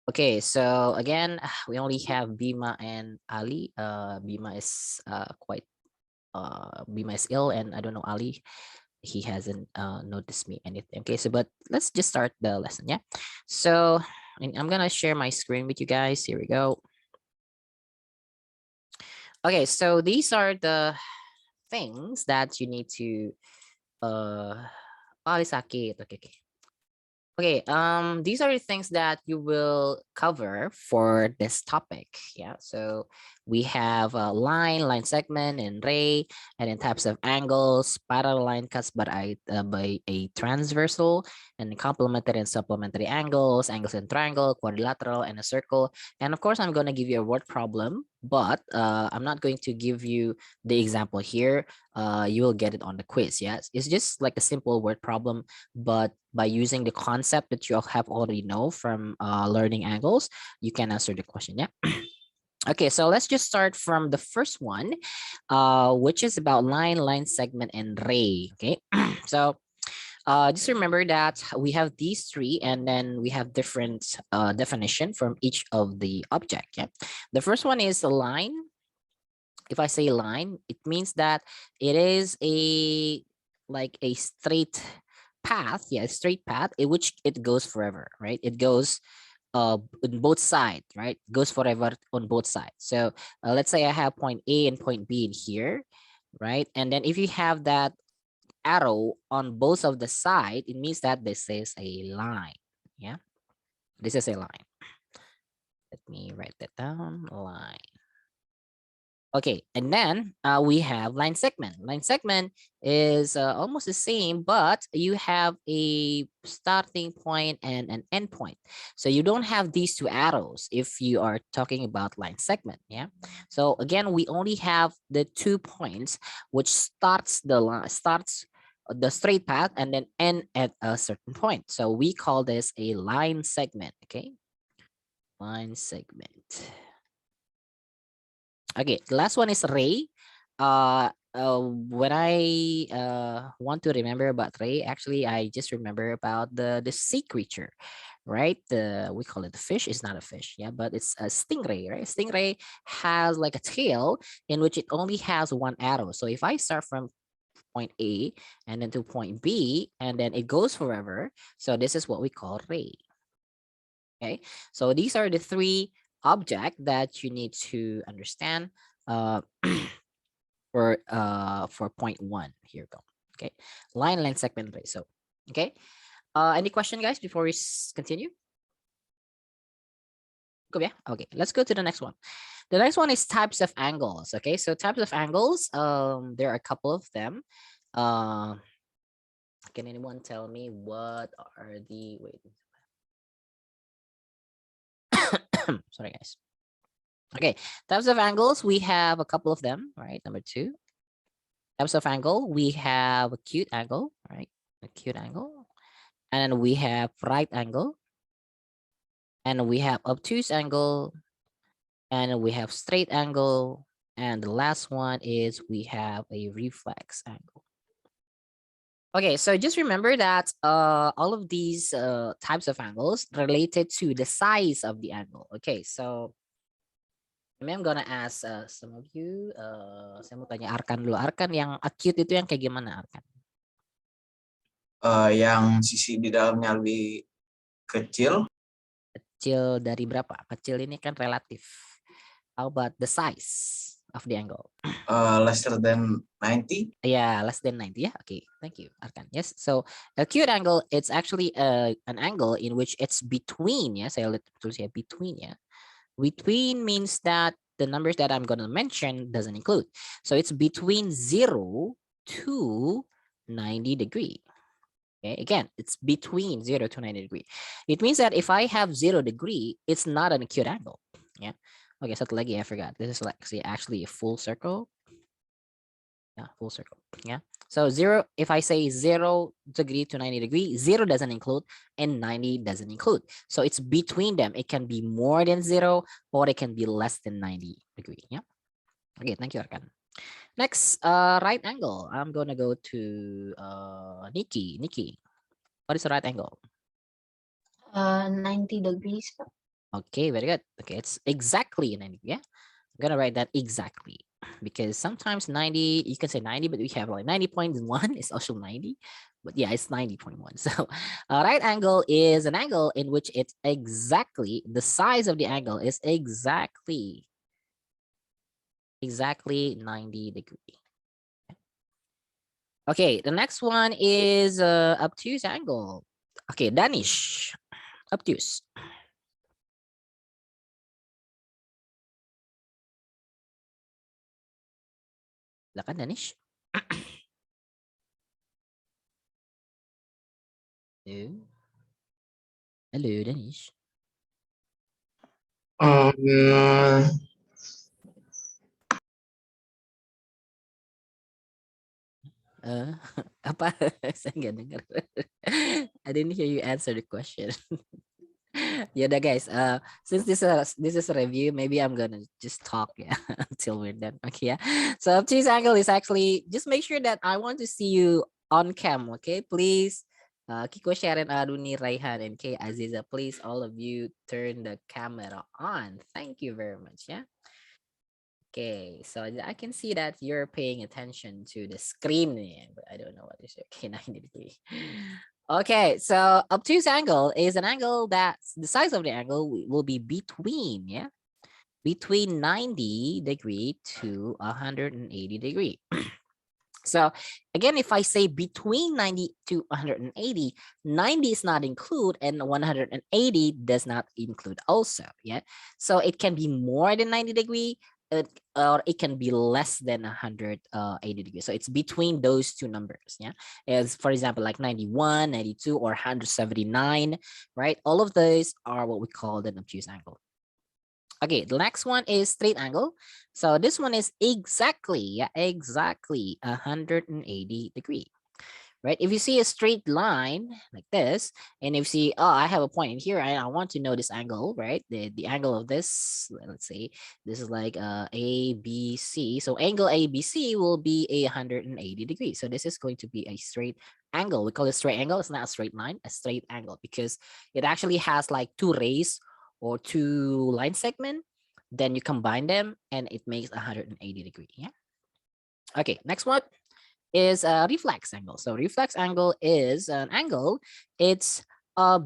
Okay, so again, we only have Bima and Ali. Bima is Bima is ill, and I don't know Ali. He hasn't noticed me anything. Okay, so but let's just start the lesson. Yeah, so I'm gonna share my screen with you guys. Here we go. Okay, so these are the things that you need to Ali sakit. Okay, okay. Okay, these are the things that you will cover for this topic. Yeah, so we have a line segment, and ray, and then types of angles, parallel line cuts by a transversal, and complementary and supplementary angles, angles in triangle, quadrilateral, and a circle. And of course, I'm going to give you a word problem, but I'm not going to give you the example here. You will get it on the quiz. Yes, it's just like a simple word problem, but by using the concept that you have already know from learning angles, you can answer the question. Yeah. Okay, so let's just start from the first one, which is about line segment, and ray. Okay, so just remember that we have these three, and then we have different definition from each of the object. Yeah, the first one is a line. If I say line, it means that it is a like a straight path. Yeah, a straight path in which it goes forever, right? It goes on both sides, right? Goes forever on both sides. So let's say I have point A and point B in here, right? And then if you have that arrow on both of the side, it means that this is a line. Yeah, this is a line. Let me write that down. Line. Okay, and then we have line segment. Line segment is almost the same, but you have a starting point and an end point. So you don't have these two arrows if you are talking about line segment. Yeah. So again, we only have the 2 points, which starts the straight path and then end at a certain point. So we call this a line segment. Okay, line segment. Okay, the last one is ray. When I want to remember about ray, actually, I just remember about the sea creature, right? We call it the fish. It's not a fish, yeah, but it's a stingray, right? Stingray has like a tail in which it only has one arrow. So if I start from point A and then to point B, and then it goes forever. So this is what we call ray. Okay, so these are the three object that you need to understand uh, for point one. Here we go. Okay, line segment ray. So okay, any question, guys, before we continue? Go, yeah. Okay, let's go to the next one. The next one is types of angles. Okay, so types of angles. There are a couple of them. Uh, can anyone tell me what are the wait? Sorry, guys. Okay, types of angles, we have a couple of them, right? Number 2. Types of angle, we have acute angle, right? Acute angle. And then we have right angle. And we have obtuse angle. And we have straight angle. And the last one is we have a reflex angle. Okay, so just remember that all of these types of angles related to the size of the angle. Okay, so I'm gonna ask some of you. Saya mau tanya Arkan dulu. Arkan, yang acute itu yang kayak gimana, Arkan? Yang sisi di dalamnya lebih kecil. Kecil dari berapa? Kecil ini kan relatif. How about the size of the angle? Lesser than 90. Yeah, less than 90. Yeah, okay. Thank you, Arkan. Yes, so acute angle, it's actually an angle in which it's between. Yeah, saya tulis ya between. Yeah. Between means that the numbers that I'm going to mention doesn't include. So it's between 0 to 90 degree. Okay, again, it's between 0 to 90 degree. It means that if I have 0 degree, it's not an acute angle. Yeah. Okay, satu lagi, I forgot. This is like actually a full circle. Yeah, full circle. Yeah. So 0, if I say 0 degree to 90 degree, 0 doesn't include and 90 doesn't include. So it's between them. It can be more than 0 or it can be less than 90 degree. Yeah. Okay, thank you, Arkan. Next, right angle. I'm gonna go to Nikki. Nikki, what is the right angle? 90 degrees. Okay, very good. Okay, it's exactly 90. Yeah, I'm gonna write that exactly because sometimes 90, you can say 90, but we have like 90.1 is also 90. But yeah, it's 90.1. So a right angle is an angle in which it's exactly the size of the angle is exactly 90 degree. Okay, the next one is obtuse angle. Okay, Danish. Obtuse. Silakan Danish. Hello. Hello, Danish. Um, Apa? Saya nggak dengar. I didn't hear you answer the question. Yeah, guys. Since this is a review, maybe I'm gonna just talk, yeah, until we're done. Okay, yeah. So obtuse angle is actually just make sure that I want to see you on cam. Okay, please. Kiko, Sharon, Aruni, Raihan, and K Aziza, please, all of you, turn the camera on. Thank you very much. Yeah. Okay, so I can see that you're paying attention to the screen, but I don't know what is okay 90 degree. Okay, so obtuse angle is an angle that the size of the angle will be between, yeah, between 90 degree to 180 degree. So again, if I say between 90 to 180, 90 is not include and 180 does not include also. Yeah. So it can be more than 90 degree or it can be less than 180 degrees. So it's between those two numbers. Yeah. As for example, like 91, 92, or 179, right? All of those are what we call the obtuse angle. Okay, the next one is straight angle. So this one is exactly 180 degree, right? If you see a straight line like this, and if you see, oh, I have a point in here, and I want to know this angle, right? The angle of this, let's say this is like ABC. So angle ABC will be 180 degrees. So this is going to be a straight angle. We call it straight angle. It's not a straight line, a straight angle, because it actually has like two rays or two line segment. Then you combine them and it makes 180 degree. Yeah. Okay, next one is a reflex angle. So reflex angle is an angle. It's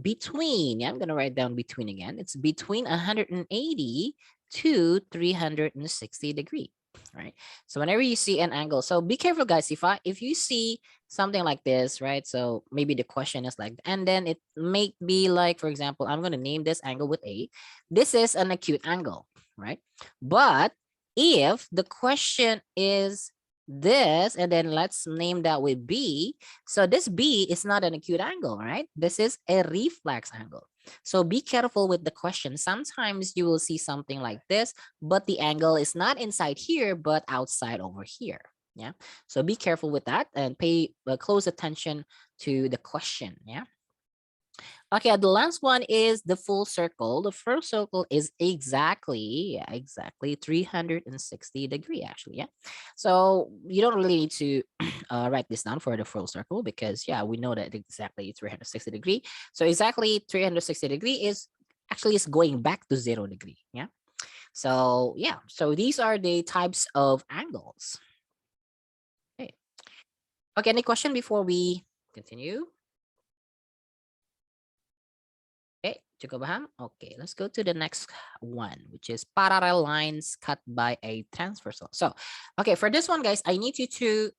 between, yeah, I'm gonna write down between again. It's between 180 to 360 degree, right? So whenever you see an angle, so be careful guys, if you see something like this, right? So maybe the question is like, and then it may be like, for example, I'm gonna name this angle with A. This is an acute angle, right? But if the question is this, and then let's name that with B. So this B is not an acute angle, right? This is a reflex angle. So be careful with the question. Sometimes you will see something like this, but the angle is not inside here, but outside over here. Yeah. So be careful with that and pay close attention to the question. Yeah. Okay, the last one is the full circle. The first circle is exactly 360 degree actually, yeah. So you don't really need to write this down for the full circle because yeah, we know that exactly 360 degree. So exactly 360 degree is actually is going back to 0 degree, yeah. So yeah, so these are the types of angles. Okay, okay, any question before we continue? Okay, cukup paham? Okay, let's go to the next one, which is parallel lines cut by a transversal. So, okay, for this one, guys, I need you to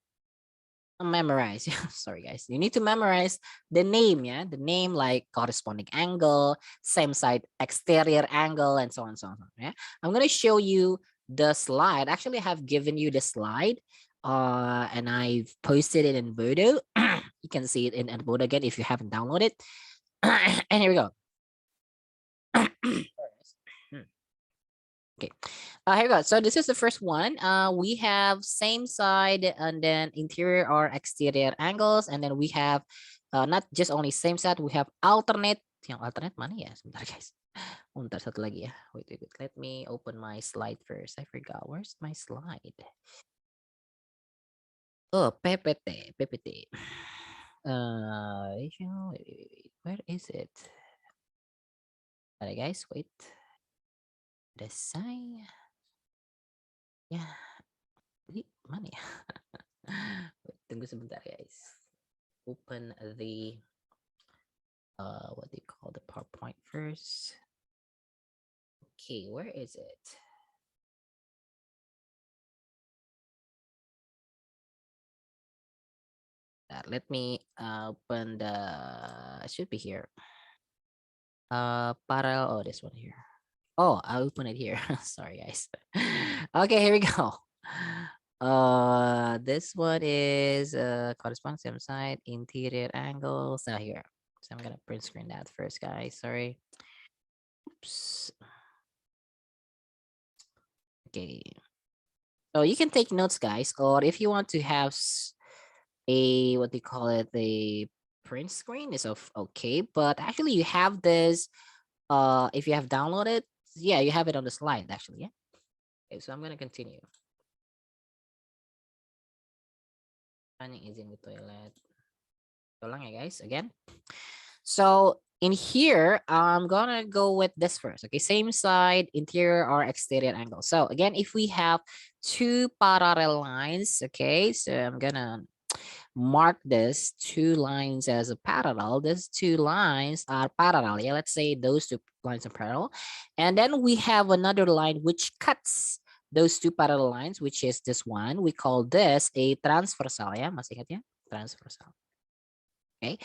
memorize. Sorry, guys. You need to memorize the name, yeah? The name like corresponding angle, same side exterior angle, and so on, so on, yeah? I'm going to show you the slide. Actually, I have given you the slide and I've posted it in Voodoo. You can see it in Voodoo again if you haven't downloaded. And here we go. Okay, here we go. So this is the first one. We have same side and then interior or exterior angles, and then we have not just only same side, we have alternate. Yang alternate mana ya? Sebentar guys. Bentar satu lagi ya. Wait, wait, wait. Let me open my slide first. I forgot. Where's my slide? Oh, PPT, PPT. Wait, wait, wait, where is it? Sorry guys, wait. Design. Ya, ini mana ya? Wait, tunggu sebentar guys. Open the what do you call the PowerPoint first? Okay, where is it? Let me open the. It should be here. Parallel. Oh, this one here. Oh, I open it here. Sorry, guys. Okay, here we go. This one is corresponding same side, interior angles. Now here. So I'm gonna print screen that first, guys. Sorry. Oops. Okay. So you can take notes, guys, or if you want to have a what they call it, a print screen is of okay, but actually you have this if you have downloaded, yeah, you have it on the slide actually. Yeah. Okay, so I'm gonna continue. Running is in the toilet. So long, guys, again. So in here, I'm gonna go with this first. Okay, same side, interior or exterior angle. So again, if we have two parallel lines, okay, so I'm gonna mark this two lines as a parallel. These two lines are parallel. Yeah, let's say those two lines are parallel. And then we have another line which cuts those two parallel lines, which is this one. We call this a transversal. Yeah, masih ingat ya? Transversal. Okay.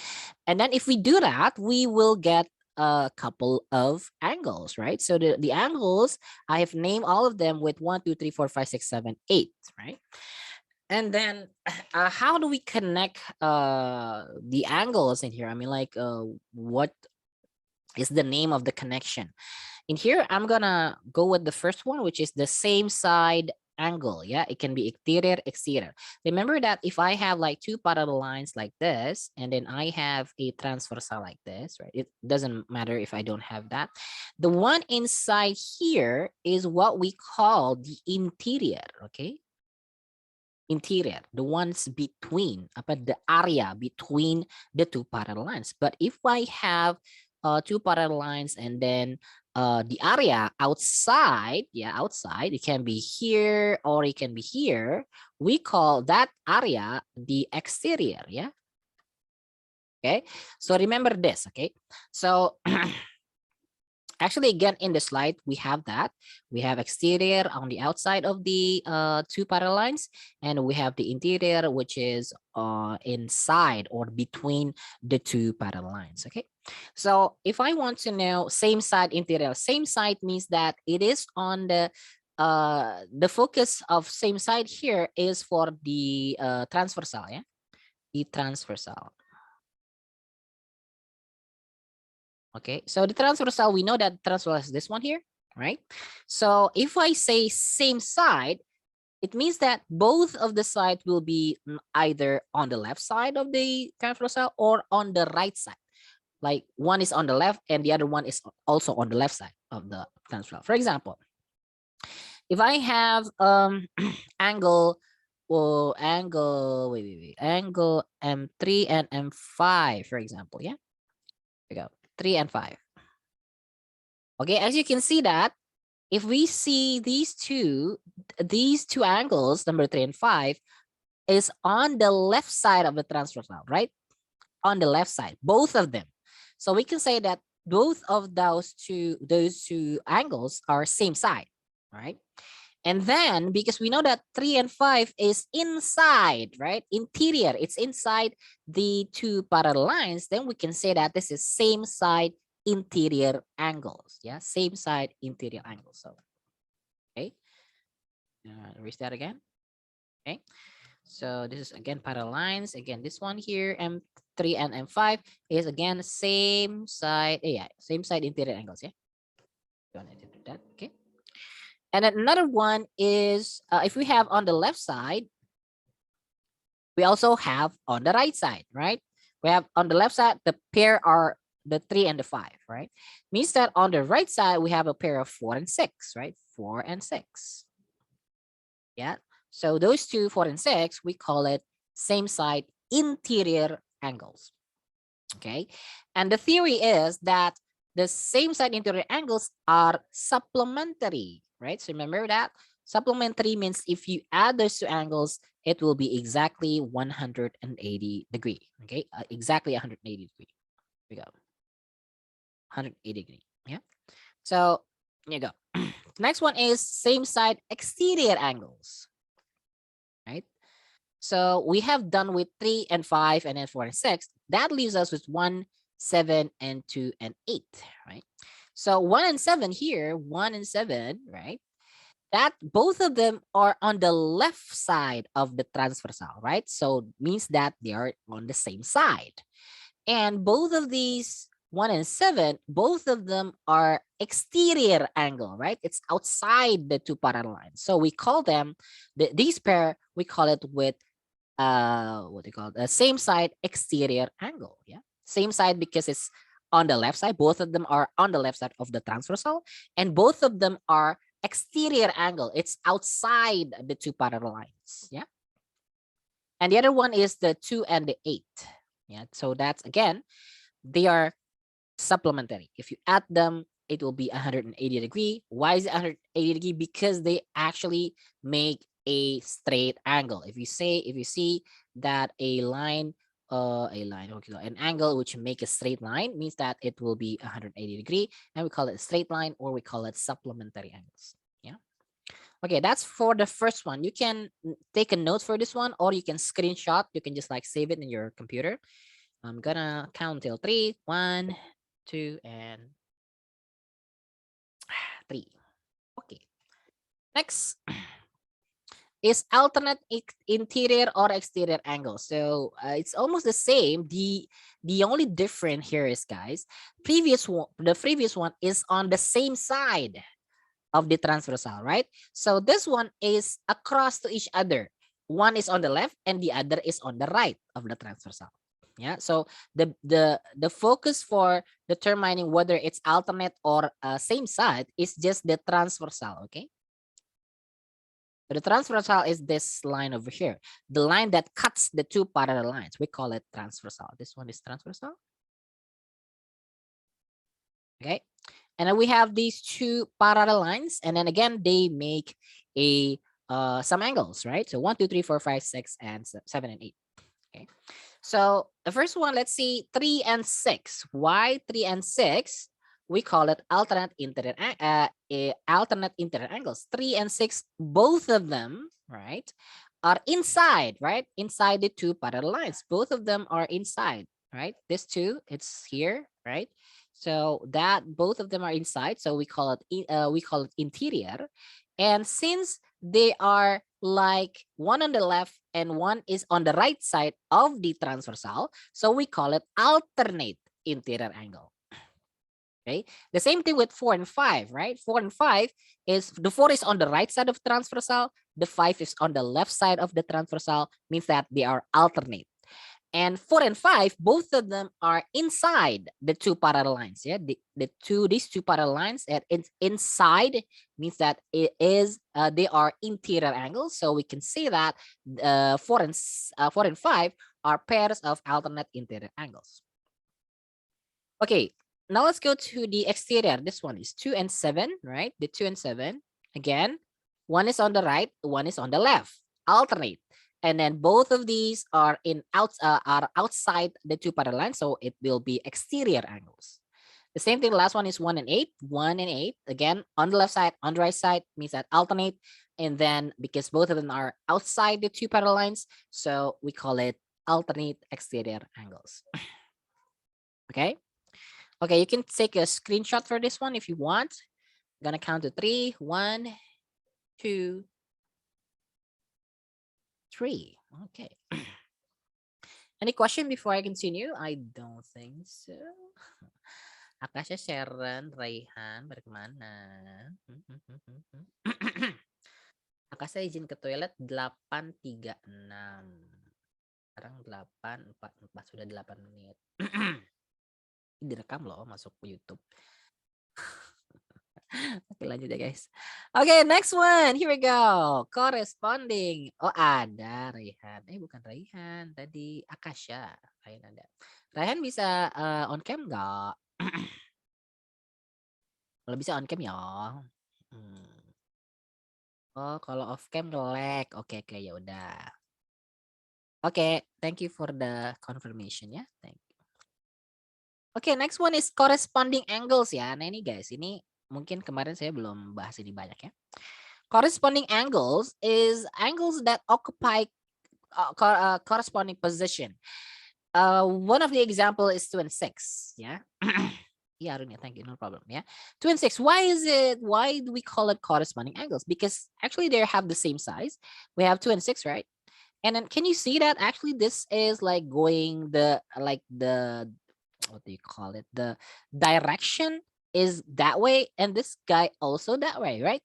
And then if we do that, we will get a couple of angles, right? So the angles, I have named all of them with 1, 2, 3, 4, 5, 6, 7, 8, right? And then how do we connect the angles in here? I mean, like what is the name of the connection? In here, I'm gonna go with the first one, which is the same side angle. Yeah, it can be exterior, exterior. Remember that if I have like two parallel lines like this, and then I have a transversal like this, right? It doesn't matter if I don't have that. The one inside here is what we call the interior, okay? Interior, the ones between, the area between the two parallel lines. But if I have two parallel lines and then the area outside, yeah, outside, it can be here or it can be here. We call that area the exterior, yeah. Okay, so remember this, okay? So actually, again, in the slide, we have that. We have exterior on the outside of the two parallel lines, and we have the interior, which is inside or between the two parallel lines, okay? So if I want to know same side interior, same side means that it is on the focus of same side here is for the transversal, yeah? The transversal. Okay, so the transversal, we know that transversal is this one here, right? So if I say same side, it means that both of the sides will be either on the left side of the transversal or on the right side. Like one is on the left and the other one is also on the left side of the transversal. For example, if I have angle, well, angle M3 and M5, for example, yeah, here we go, 3 and 5. Okay, as you can see that if we see these two angles, number 3 and 5, is on the left side of the transversal, right? On the left side, both of them. So we can say that both of those two angles are same side, right? And then because we know that 3 and 5 is inside, right? Interior, it's inside the two parallel lines, then we can say that this is same side interior angles. Yeah, same side interior angles. So, okay. Restart again. Okay. So this is again parallel lines. Again, this one here, M3 and M5 is again same side. Yeah, same side interior angles. Yeah. Don't need to do that. Okay. And then another one is if we have on the left side, we also have on the right side, right? We have on the left side, the pair are the 3 and the 5, right? Means that on the right side, we have a pair of 4 and 6, right? 4 and 6. Yeah. So those two, 4 and 6, we call it same side interior angles. Okay. And the theory is that The same side interior angles are supplementary, right? So remember that supplementary means if you add those two angles, it will be exactly 180 degree. Okay, exactly 180 degree. We go 180 degree. Yeah. So here you go. Next one is same side exterior angles, right? So we have done with 3 and 5 and then 4 and 6. That leaves us with 1, 7, and 2 and 8, right? So 1 and 7 here, 1 and 7, right? That both of them are on the left side of the transversal, right? So means that they are on the same side. And both of these 1 and 7, both of them are exterior angle, right? It's outside the two parallel lines. So we call them, these pair, we call it with what do you call it? The same side exterior angle. Yeah. Same side because it's on the left side. Both of them are on the left side of the transversal, and both of them are exterior angle. It's outside the two parallel lines. Yeah. And the other one is the 2 and the 8. Yeah. So that's again, they are supplementary. If you add them, it will be 180 degree. Why is it 180 degree? Because they actually make a straight angle. If you see that okay, an angle which make a straight line means that it will be 180 degree, and we call it straight line, or we call it supplementary angles. Yeah. Okay, that's for the first one. You can take a note for this one, or you can screenshot. You can just like save it in your computer. I'm gonna count till 3. 1, 2, and 3. Okay. Next is alternate interior or exterior angle. So it's almost the same. The only difference here is, guys, the previous one is on the same side of the transversal, right? So this one is across to each other. One is on the left and the other is on the right of the transversal. Yeah. So the focus for determining whether it's alternate or same side is just the transversal. Okay. So the transversal is this line over here, the line that cuts the two parallel lines. We call it transversal. This one is transversal. Okay. And then we have these two parallel lines, and then again they make a some angles, right? So 1, 2, 3, 4, 5, 6, and 7 and 8. Okay. So the first one, let's see, 3 and 6. Why 3 and 6? We call it alternate interior angles. 3 and 6, both of them, right, are inside, right? Inside the two parallel lines. Both of them are inside, right? This two, it's here, right? So that both of them are inside. So we call it interior. And since they are like one on the left and one is on the right side of the transversal, so we call it alternate interior angle. Okay. The same thing with 4 and 5, right? 4 and 5 is the 4 is on the right side of transversal, the 5 is on the left side of the transversal, means that they are alternate. And 4 and 5, both of them are inside the two parallel lines. Yeah, these two parallel lines, and it's inside means that they are interior angles. So we can say that 4 and 5 are pairs of alternate interior angles. Okay, now let's go to the exterior. This one is 2 and 7, right? The 2 and 7. Again, one is on the right, one is on the left. Alternate. And then both of these are are outside the two parallel lines, so it will be exterior angles. The same thing, the last one is 1 and 8. 1 and 8, again, on the left side, on the right side, means that alternate. And then because both of them are outside the two parallel lines, so we call it alternate exterior angles. Okay. Okay, you can take a screenshot for this one if you want. I'm gonna count to 3. 1, 2, 3. Okay. Any question before I continue? I don't think so. Akasha, Sharon, Raihan, bagaimana? Akasha izin ke toilet 8.36. Sekarang 8.44, sudah 8 menit. Direkam loh, masuk ke YouTube. Oke, lanjut ya guys. Oke, next one. Here we go. Corresponding. Oh, ada Raihan. Bukan Raihan. Tadi Akasha. Raihan ada. Raihan bisa on cam nggak? Kalau bisa on cam ya. Oh, kalau off cam lag. Oke, oke, ya udah. Oke, thank you for the confirmation ya. Thank you. Oke, next one is corresponding angles ya. Nah ini guys, ini mungkin kemarin saya belum bahas ini banyak ya. Corresponding angles is angles that occupy corresponding position. One of the example is 2 and 6. Yeah. Yeah, Arunya, thank you. No problem. Yeah. 2 and 6. Why do we call it corresponding angles? Because actually they have the same size. We have 2 and 6, right? And then can you see that actually this is like going the what do you call it? The direction is that way, and this guy also that way, right?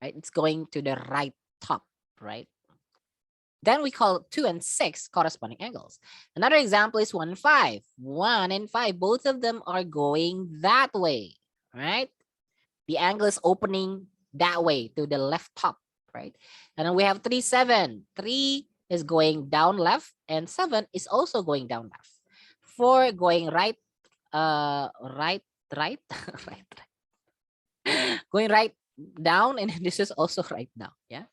Right? It's going to the right top, right? Then we call 2 and 6 corresponding angles. Another example is 1 and 5. 1 and 5, both of them are going that way, right? The angle is opening that way to the left top, right? And then we have 3, 7. 3 is going down left, and 7 is also going down left. 4 going right, right, right, right, going right down, and this is also right down. Yeah,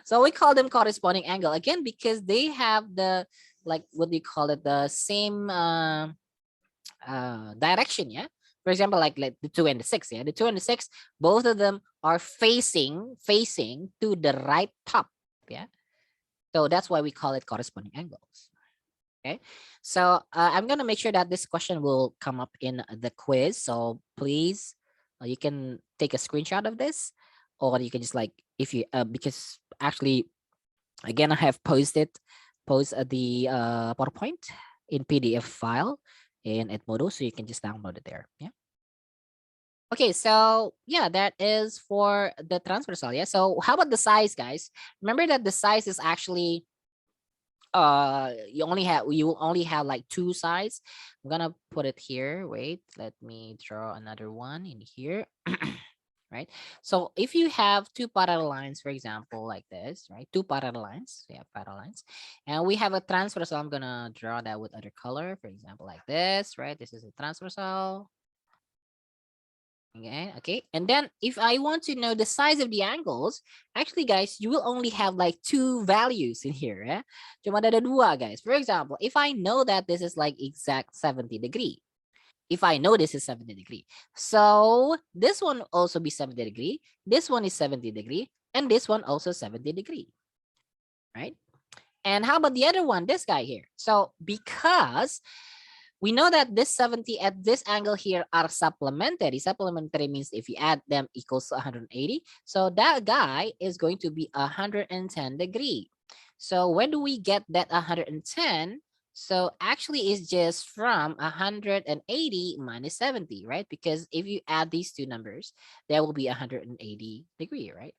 so we call them corresponding angle again because they have the, like, what do you call it, the same direction. Yeah, for example, like the 2 and the 6. Yeah, the 2 and the 6, both of them are facing to the right top. Yeah, so that's why we call it corresponding angles. Okay, so I'm gonna make sure that this question will come up in the quiz. So please, you can take a screenshot of this, or you can just, like, if you because actually, again, I have post the PowerPoint in PDF file in Edmodo, so you can just download it there. Yeah. Okay, so yeah, that is for the transversal. Yeah. So how about the size, guys? Remember that the size is actually you will only have like two sides. I'm gonna put it here. Wait, let me draw another one in here. Right, so if you have two parallel lines, for example, like this, right, two parallel lines, we have parallel lines, and we have a transversal. I'm gonna draw that with other color, for example, like this, right? This is a transversal. Okay. And then if I want to know the size of the angles, actually, guys, you will only have like two values in here. Eh? Cuma ada dua, guys. For example, if I know that this is like exact 70 degree, if I know this is 70 degree, so this one also be 70 degree, this one is 70 degree, and this one also 70 degree, right? And how about the other one, this guy here? So because we know that this 70 at this angle here are supplementary. Supplementary means if you add them equals 180. So that guy is going to be 110 degree. So where do we get that 110? So actually it's just from 180 minus 70, right? Because if you add these two numbers, that will be 180 degree, right?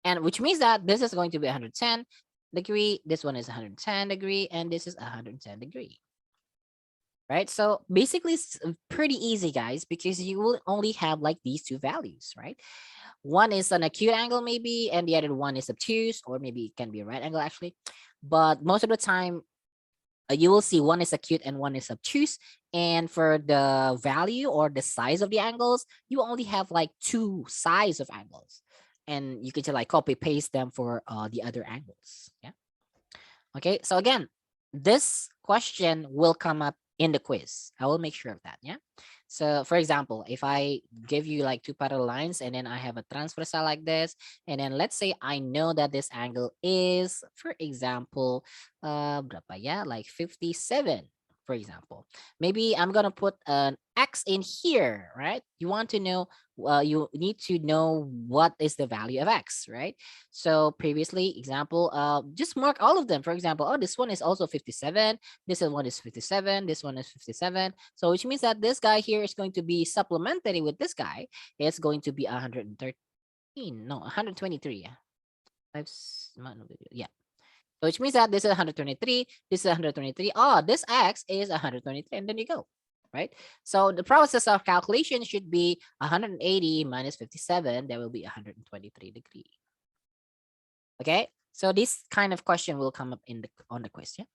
And which means that this is going to be 110 degree, this one is 110 degree, and this is 110 degree. Right? So basically it's pretty easy, guys, because you will only have like these two values, right? One is an acute angle maybe, and the other one is obtuse, or maybe it can be a right angle actually. But most of the time, you will see one is acute and one is obtuse. And for the value or the size of the angles, you only have like two size of angles. And you can just like copy paste them for the other angles. Yeah. Okay, so again, this question will come up in the quiz. I will make sure of that. Yeah. So for example, if I give you like two parallel lines and then I have a transversal like this, and then let's say I know that this angle is, for example, berapa ya? Like 57, for example. Maybe I'm gonna put an X in here, right? You want to know, you need to know what is the value of X, right? So previously, example, just mark all of them. For example, oh, this one is also 57. This one is 57. This one is 57. So which means that this guy here is going to be supplementary with this guy. It's going to be 113. No, 123. Yeah. Yeah. So which means that this is 123. This is 123. Oh, this X is 123. And then you go. Right? So the process of calculation should be 180 minus 57. That will be 123 degree. Okay, so this kind of question will come up in the on the question.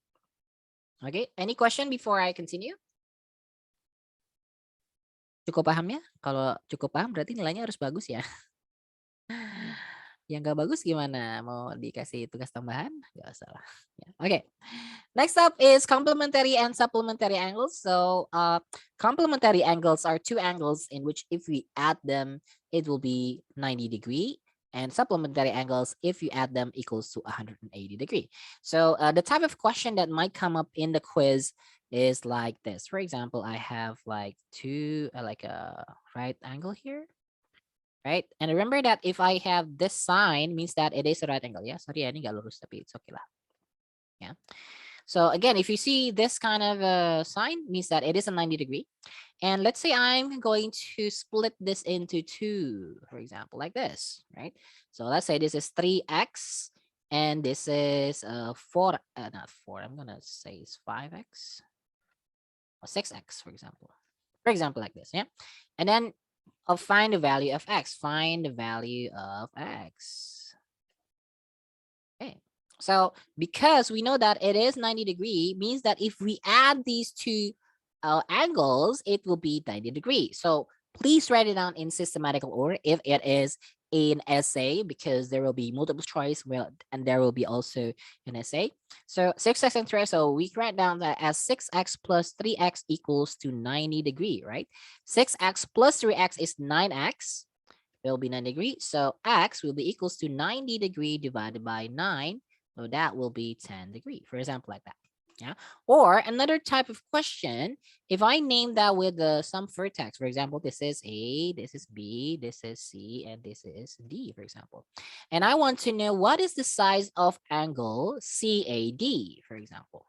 Okay, any question before I continue? Cukup paham ya? Kalau cukup paham berarti nilainya harus bagus ya. Yang nggak bagus gimana? Mau dikasih tugas tambahan? Nggak usah lah. Ya, oke. Next up is complementary and supplementary angles. So complementary angles are two angles in which if we add them, it will be 90 degree. And supplementary angles, if you add them, equals to 180 degree. So the type of question that might come up in the quiz is like this. For example, I have like like a right angle here, right? And remember that if I have this sign, means that it is a right angle. Yeah, sorry, ini nggak lurus, tapi it's okay lah. Yeah. So again, if you see this kind of a sign, means that it is a 90 degree. And let's say I'm going to split this into two, for example, like this, right? So let's say this is 3x and this is 4, not 4, I'm gonna say it's 5x or 6x, for example. For example, like this, yeah? And then I'll find the value of x. Find the value of x. Okay. So because we know that it is 90 degree, means that if we add these two angles, it will be 90 degree. So please write it down in systematical order if it is an essay, because there will be multiple choice, well, and there will be also an essay. So 6x and 3, so we write down that as 6x plus 3x equals to 90 degree, right? 6x plus 3x is 9x. Will be 90 degree. So x will be equals to 90 degree divided by 9. So that will be 10 degree, for example, like that. Yeah. Or another type of question, if I name that with some vertex, for example, this is A, this is B, this is C, and this is D, for example. And I want to know what is the size of angle CAD, for example.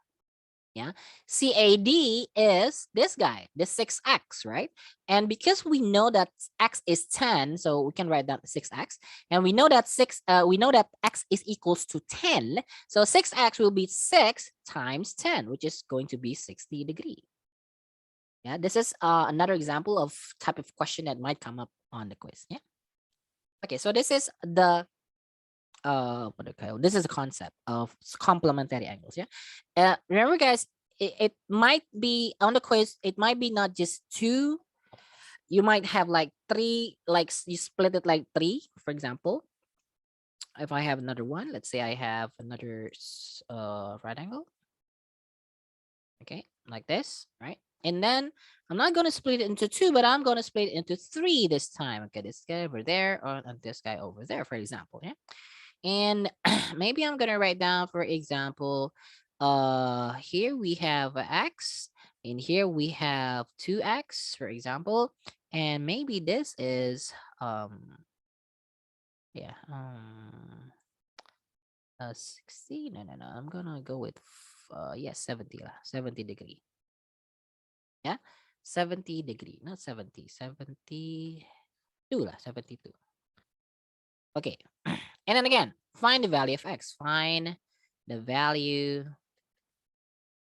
Yeah, CAD is this guy, this 6x, right? And because we know that x is 10, so we can write down 6x, and we know that we know that x is equals to 10, so 6x will be 6 times 10, which is going to be 60 degree. Yeah, this is another example of type of question that might come up on the quiz. Yeah. Okay, so this is the what do I call this is a concept of complementary angles. Yeah. Remember guys, it might be on the quiz, it might be not just two, you might have like three, like you split it like three, for example. If I have another one, let's say I have another right angle, okay, like this, right? And then I'm not going to split it into two, but I'm going to split it into three this time. Okay, this guy over there, or this guy over there, for example. Yeah. And maybe I'm gonna write down, for example, here we have x, and here we have 2x, for example, and maybe this is yeah 60. No, I'm gonna go with yeah 70 lah, 70 degree. Yeah, 70 degree, not 70, 72 lah, 72. Okay. And then again, find the value of x. Find the value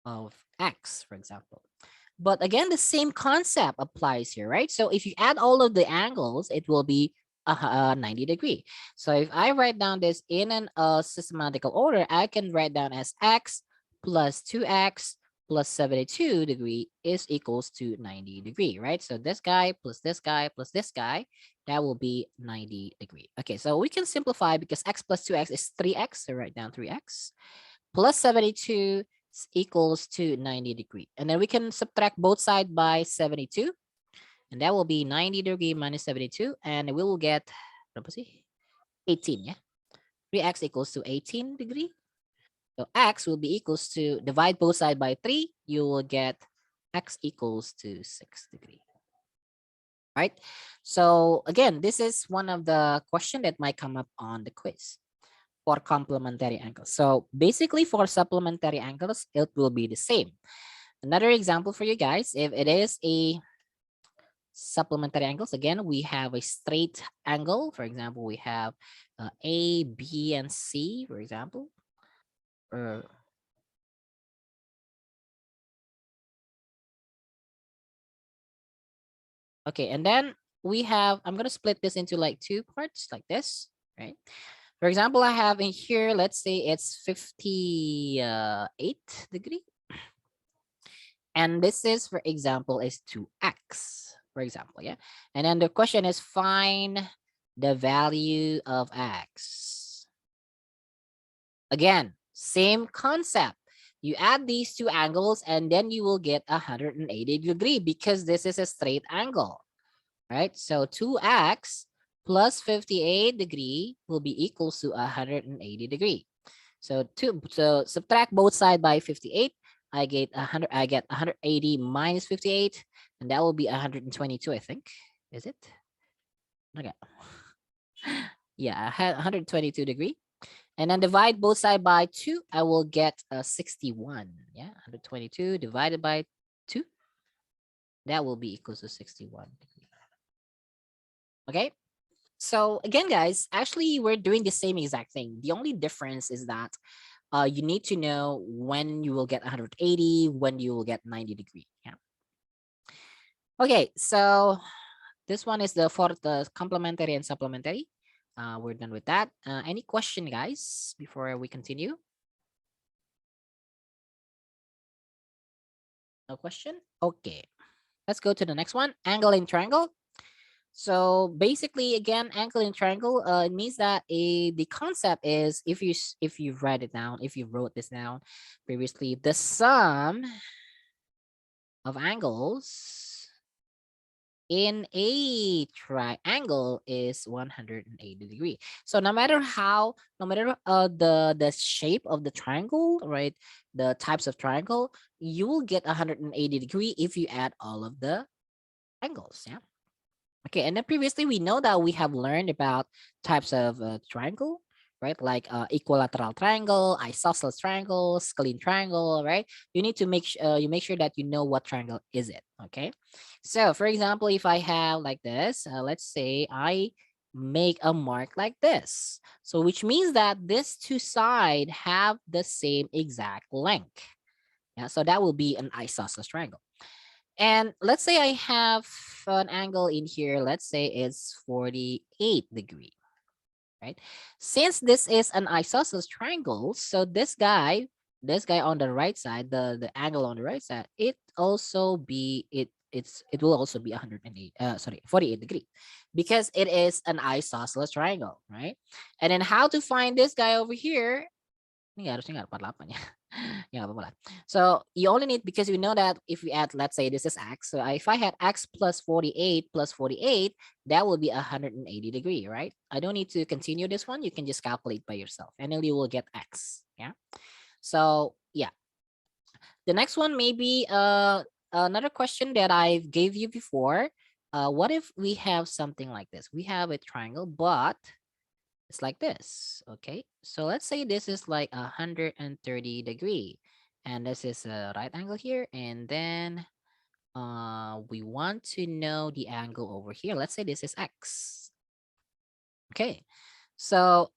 of x, for example. But again, the same concept applies here, right? So if you add all of the angles, it will be 90 degree. So if I write down this in an systematical order, I can write down as x plus 2x plus 72 degree is equals to 90 degree, right? So this guy plus this guy plus this guy, that will be 90 degree. Okay, so we can simplify because x plus 2x is 3x, so write down 3x plus 72 equals to 90 degree. And then we can subtract both sides by 72. And that will be 90 degree minus 72. And we will get 18, yeah? 3x equals to 18 degree. So x will be equals to, divide both sides by 3, you will get x equals to 6 degree. Right? So again, this is one of the question that might come up on the quiz for complementary angles. So basically for supplementary angles, it will be the same. Another example for you guys, if it is a supplementary angles, again, we have a straight angle. For example, we have A, B, and C, for example. Okay, and then we have, I'm going to split this into like two parts like this, right? For example, I have in here, let's say it's 58 degree. And this is, for example, is 2x. for example. Yeah. And then the question is find the value of x. Again, same concept. You add these two angles and then you will get 180 degree because this is a straight angle, right? So 2x plus 58 degree will be equals to 180 degree. So subtract both side by 58. I get 180 minus 58, and that will be 122, I think. Is it? Okay. Yeah, I had 122 degree. And then divide both side by 2, I will get 61. Yeah, 122 divided by 2, that will be equals to 61 degree. Okay. So again, guys, actually we're doing the same exact thing. The only difference is that you need to know when you will get 180, when you will get 90 degree. Yeah. Okay, so this one is for the complementary and supplementary. We're done with that. Any question, guys, before we continue? No question? Okay. Let's go to the next one. Angle in triangle. So basically, again, angle in triangle, it means that the concept is if you write it down, if you wrote this down previously, the sum of angles in a triangle is 180 degree. So no matter the shape of the triangle, right, the types of triangle, you will get 180 degree if you add all of the angles. Yeah. Okay, and then previously we know that we have learned about types of triangle, right? Like equilateral triangle, isosceles triangle, scalene triangle, right? You need to you make sure that you know what triangle is it. Okay, so for example, if I have like this, let's say I make a mark like this, so which means that these two sides have the same exact length. Yeah, so that will be an isosceles triangle. And let's say I have an angle in here. Let's say it's 48 degree, right? Since this is an isosceles triangle, so this guy on the right side, the angle on the right side, it will also be 108, sorry, 48 degree because it is an isosceles triangle, right? And then how to find this guy over here? Ini harusnya nggak 48 ya. Ya nggak apa-apa lah. So you only need, because you know that if we add, let's say this is x. So if I had x plus 48 plus 48, that will be 180 degree, right? I don't need to continue this one. You can just calculate by yourself and then you will get x. Yeah. So yeah. The next one may be another question that I gave you before. What if we have something like this? We have a triangle, but it's like this. Okay, so let's say this is like 130 degree, and this is a right angle here, and then we want to know the angle over here. Let's say this is x. Okay, so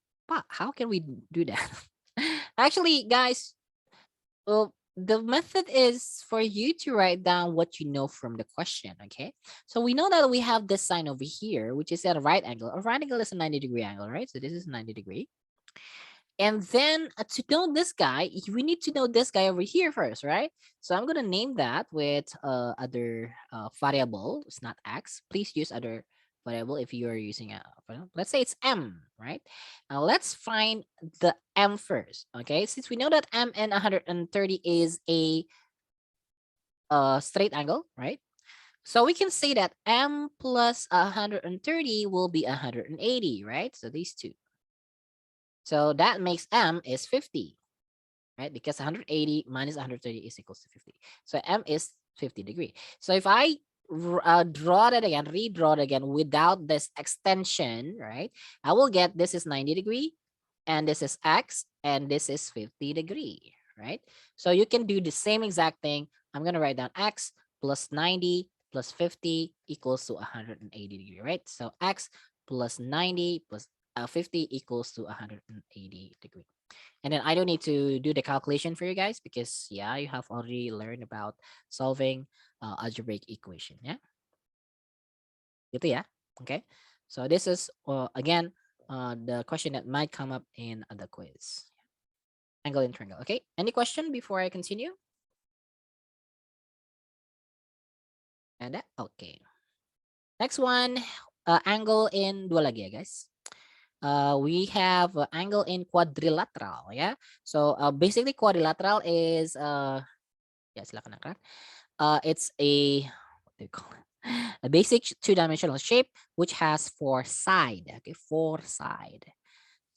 how can we do that? Actually, guys, well, the method is for you to write down what you know from the question. Okay, so we know that we have this sign over here, which is at a right angle. A right angle is a 90-degree angle, right? So this is 90 degree. And then to know this guy, we need to know this guy over here first, right? So I'm gonna name that with other variable. It's not x. Please use other variable if you are using let's say it's m, right? Now let's find the m first. Okay, since we know that m and 130 is a straight angle, right? So we can say that m plus 130 will be 180, right? So these two. So that makes m is 50, right? Because 180 minus 130 is equals to 50. So m is 50 degree. So if I draw that again, redraw it again without this extension, right? I will get this is 90 degree, and this is x, and this is 50 degree, right? So you can do the same exact thing. I'm going to write down x plus 90 plus 50 equals to 180 degree, right? So x plus 90 plus 50 equals to 180 degree. And then I don't need to do the calculation for you guys because yeah, you have already learned about solving algebraic equation. Yeah, gitu ya. Okay. So this is again the question that might come up in the quiz. Angle and triangle. Okay. Any question before I continue? And okay. Next one, angle in dua lagi ya guys. We have angle in quadrilateral. Yeah. So basically quadrilateral is ya silakan angkat. It's a what do you call it? A basic two-dimensional shape which has four side. Okay, four side.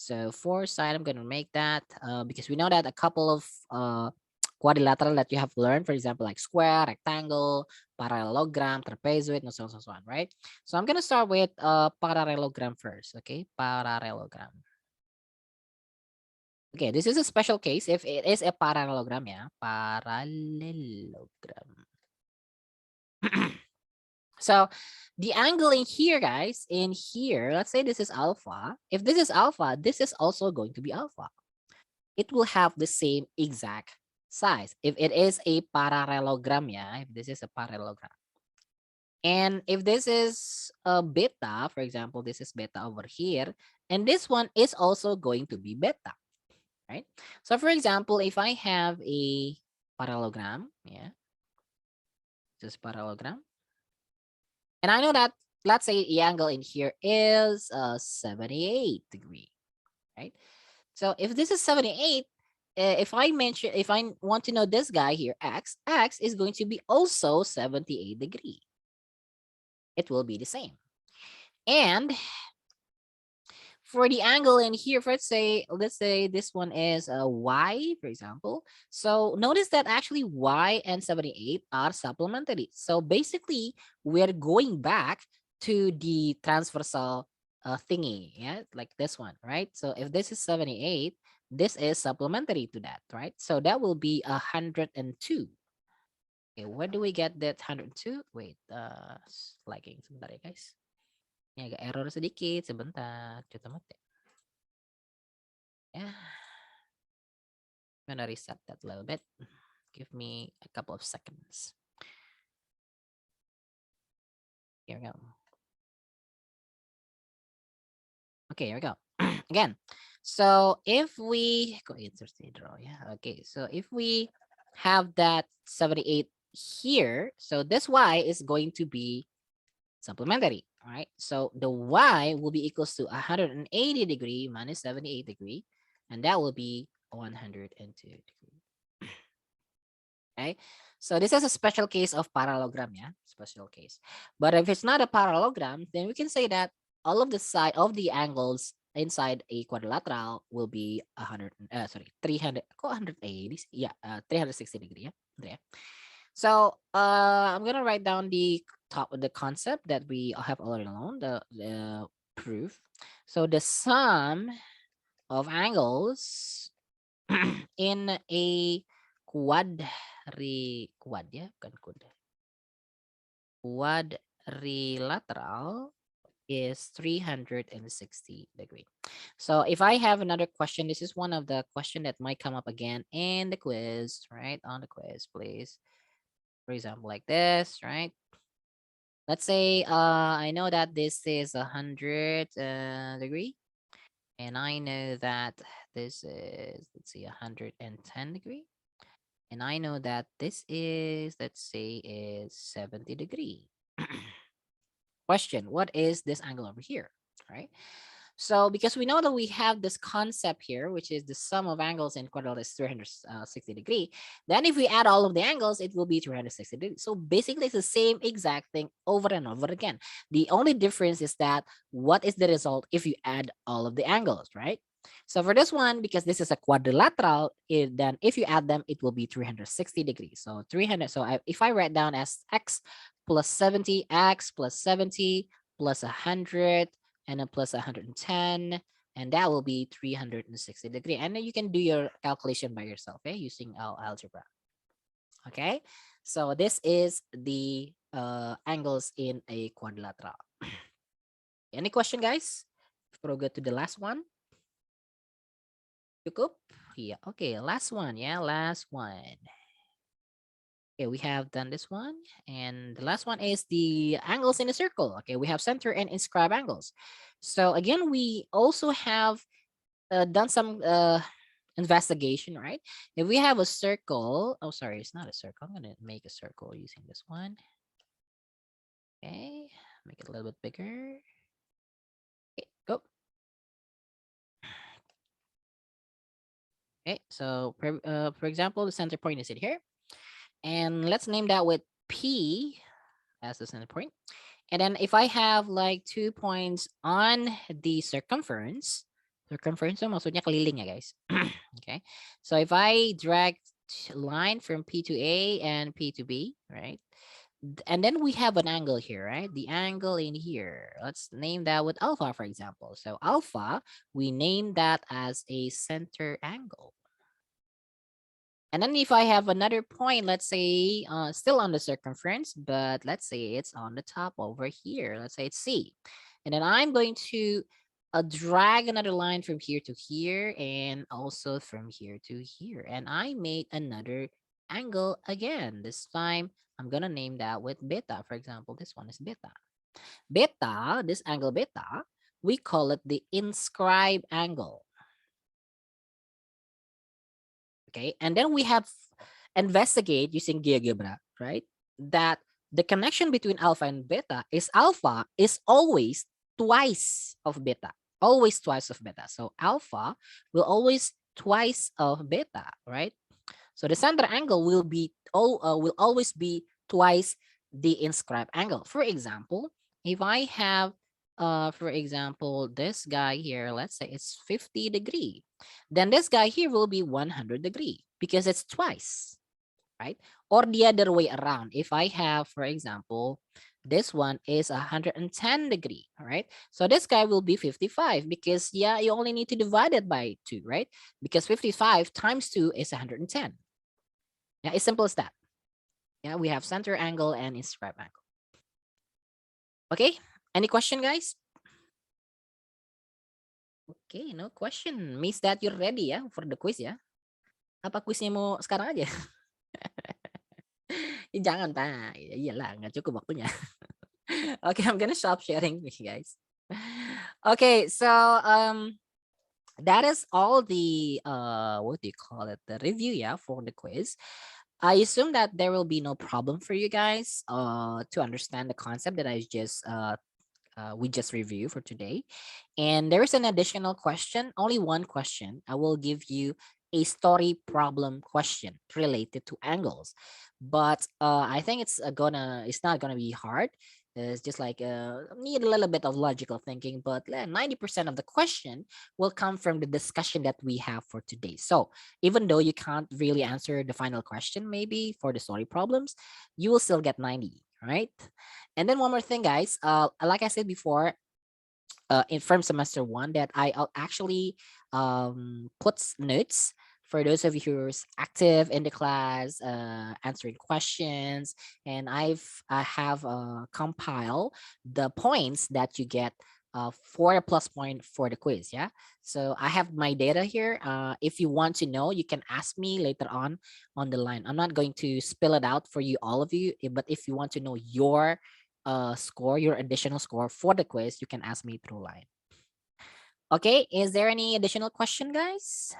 So four side, I'm gonna make that because we know that a couple of quadrilateral that you have learned, for example, like square, rectangle, parallelogram, trapezoid, and so on, so on, right? So I'm gonna start with parallelogram first. Okay, parallelogram. Okay, this is a special case if it is a parallelogram, yeah, parallelogram. So the angle in here, guys, in here, let's say this is alpha. If this is alpha, this is also going to be alpha. It will have the same exact size. If it is a parallelogram, yeah, if this is a parallelogram. And if this is a beta, for example, this is beta over here, and this one is also going to be beta, right? So for example, if I have a parallelogram, yeah, this parallelogram, and I know that, let's say the angle in here is 78 degree, right? So if this is 78, if I want to know this guy here, x is going to be also 78 degree. It will be the same. And for the angle in here, for let's say this one is a y, for example. So notice that actually y and 78 are supplementary. So basically, we're going back to the transversal thingy, yeah, like this one, right? So if this is 78, this is supplementary to that, right? So that will be 102. Okay, where do we get that 102? Wait, lagging sebentar ya guys. Ini agak error sedikit, sebentar. Kita mati. Yeah, I'm gonna reset that a little bit. Give me a couple of seconds. Here we go. Okay, here we go. Again, so if we go insert the draw, yeah. Okay, so if we have that 78 here, so this y is going to be supplementary. All right, so the y will be equals to 180 degree minus 78 degree, and that will be 102 degree. Okay, so this is a special case of parallelogram, yeah, special case. But if it's not a parallelogram, then we can say that all of the side of the angles inside a quadrilateral will be 100, sorry, 300, 180, yeah, 360 degree, yeah, there. So I'm gonna write down the concept that we have already known, the proof. So the sum of angles in a quad ya, bukan quadrilateral is 360 degree. So if I have another question, this is one of the question that might come up again in the quiz, right? On the quiz, please. For example, like this, right? Let's say I know that this is 100 degree, and I know that this is, let's see, 110 degree. And I know that this is, let's say, is 70 degree. Question, what is this angle over here, right? So because we know that we have this concept here, which is the sum of angles in quadrilateral is 360 degree, then if we add all of the angles, it will be 360 degrees. So basically it's the same exact thing over and over again. The only difference is that what is the result if you add all of the angles, right? So for this one, because this is a quadrilateral, then if you add them, it will be 360 degrees. So 300, so if I write down as x plus 70, x plus 70 plus 100, and then plus 110, and that will be 360 degree. And then you can do your calculation by yourself, using algebra. Okay, so this is the angles in a quadrilateral. Any question, guys? Before we go to the last one. Cukup? Yeah, okay, last one, last one. Okay, we have done this one. And the last one is the angles in a circle. Okay, we have center and inscribed angles. So again, we also have done some investigation, right? If we have a circle, oh, sorry, it's not a circle. I'm going to make a circle using this one. Okay, make it a little bit bigger. Okay, go. Okay, so for example, the center point is in here. And let's name that with P as the center point. And then if I have like 2 points on the circumference, so maksudnya keliling ya guys. Okay, so if I drag line from P to A and P to B, right? And then we have an angle here, right? The angle in here. Let's name that with alpha, for example. So alpha, we name that as a center angle. And then if I have another point, let's say still on the circumference, but let's say it's on the top over here. Let's say it's C. And then I'm going to drag another line from here to here and also from here to here. And I made another angle again. This time, I'm going to name that with beta. For example, this one is beta. Beta, this angle beta, we call it the inscribed angle. Okay, and then we have investigate using GeoGebra, right? That the connection between alpha and beta is alpha is always twice of beta, always twice of beta. So alpha will always twice of beta, right? So the center angle will always be twice the inscribed angle. For example, if I have for example, this guy here, let's say it's 50 degree, then this guy here will be 100 degree because it's twice, right? Or the other way around. If I have, for example, this one is 110 degree, all right? So this guy will be 55 because yeah, you only need to divide it by 2, right? Because 55 times 2 is 110. Yeah, it's simple as that. Yeah, we have center angle and inscribed angle. Okay, any question, guys? Okay, no question. Means that you're ready ya for the quiz ya. Apa quiznya mau sekarang aja? Jangan, Pak. Iyalah, nggak cukup waktunya. Okay, I'm gonna stop sharing with you guys. Okay, so that is all the what do you call it? The review, yeah, for the quiz. I assume that there will be no problem for you guys to understand the concept that we just reviewed for today. And there is an additional question, only one question. I will give you a story problem question related to angles. But I think it's not gonna be hard. It's just like need a little bit of logical thinking, but 90% of the question will come from the discussion that we have for today. So even though you can't really answer the final question, maybe for the story problems, you will still get 90, right? And then one more thing, guys. Like I said before, in from semester one, that I'll actually puts notes for those of you who's active in the class, answering questions, and I have compiled the points that you get for a plus point for the quiz. Yeah, so I have my data here. If you want to know, you can ask me later on the line. I'm not going to spill it out for you, all of you, but if you want to know your score, your additional score for the quiz, you can ask me through line. Okay, is there any additional question, guys?